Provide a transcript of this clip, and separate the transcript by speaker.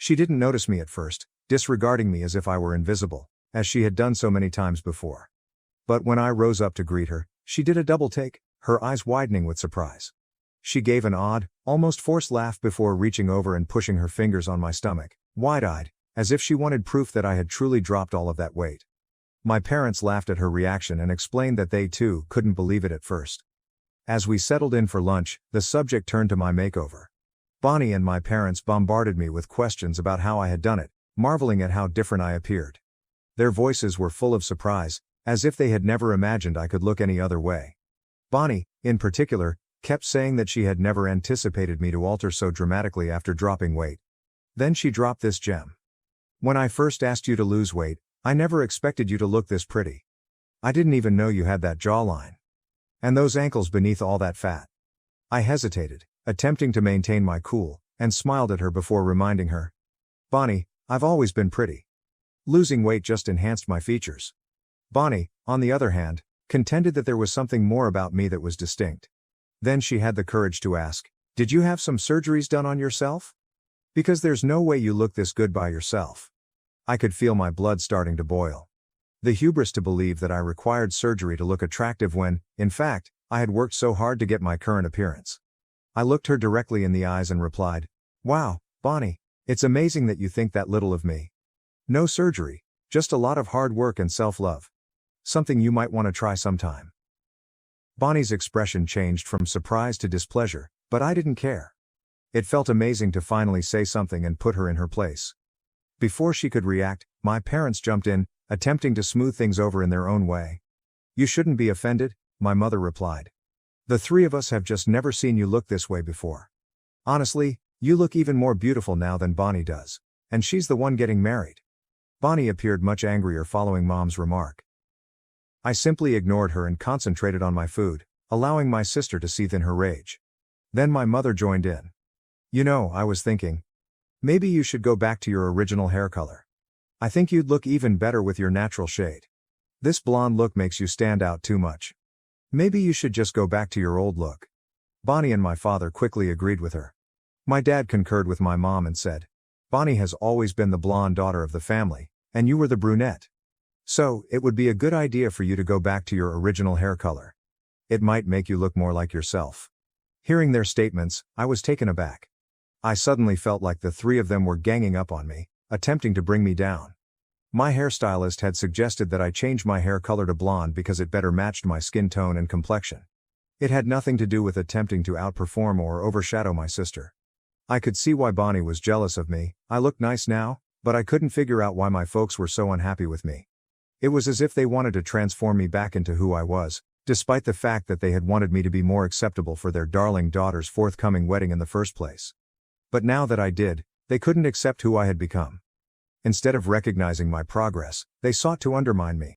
Speaker 1: She didn't notice me at first, disregarding me as if I were invisible, as she had done so many times before. But when I rose up to greet her, she did a double take, her eyes widening with surprise. She gave an odd, almost forced laugh before reaching over and pushing her fingers on my stomach, wide-eyed, as if she wanted proof that I had truly dropped all of that weight. My parents laughed at her reaction and explained that they too couldn't believe it at first. As we settled in for lunch, the subject turned to my makeover. Bonnie and my parents bombarded me with questions about how I had done it, marveling at how different I appeared. Their voices were full of surprise, as if they had never imagined I could look any other way. Bonnie, in particular, kept saying that she had never anticipated me to alter so dramatically after dropping weight. Then she dropped this gem. "When I first asked you to lose weight, I never expected you to look this pretty. I didn't even know you had that jawline. And those ankles beneath all that fat." I hesitated, attempting to maintain my cool, and smiled at her before reminding her. "Bonnie, I've always been pretty. Losing weight just enhanced my features." Bonnie, on the other hand, contended that there was something more about me that was distinct. Then she had the courage to ask, "Did you have some surgeries done on yourself? Because there's no way you look this good by yourself." I could feel my blood starting to boil. The hubris to believe that I required surgery to look attractive when, in fact, I had worked so hard to get my current appearance. I looked her directly in the eyes and replied, "Wow, Bonnie, it's amazing that you think that little of me. No surgery, just a lot of hard work and self-love. Something you might want to try sometime." Bonnie's expression changed from surprise to displeasure, but I didn't care. It felt amazing to finally say something and put her in her place. Before she could react, my parents jumped in, attempting to smooth things over in their own way. "You shouldn't be offended," my mother replied. "The three of us have just never seen you look this way before. Honestly, you look even more beautiful now than Bonnie does, and she's the one getting married." Bonnie appeared much angrier following Mom's remark. I simply ignored her and concentrated on my food, allowing my sister to seethe in her rage. Then my mother joined in. "You know, I was thinking, maybe you should go back to your original hair color. I think you'd look even better with your natural shade. This blonde look makes you stand out too much. Maybe you should just go back to your old look." Bonnie and my father quickly agreed with her. My dad concurred with my mom and said, "Bonnie has always been the blonde daughter of the family, and you were the brunette. So, it would be a good idea for you to go back to your original hair color. It might make you look more like yourself." Hearing their statements, I was taken aback. I suddenly felt like the three of them were ganging up on me, attempting to bring me down. My hairstylist had suggested that I change my hair color to blonde because it better matched my skin tone and complexion. It had nothing to do with attempting to outperform or overshadow my sister. I could see why Bonnie was jealous of me. I looked nice now, but I couldn't figure out why my folks were so unhappy with me. It was as if they wanted to transform me back into who I was, despite the fact that they had wanted me to be more acceptable for their darling daughter's forthcoming wedding in the first place. But now that I did, they couldn't accept who I had become. Instead of recognizing my progress, they sought to undermine me.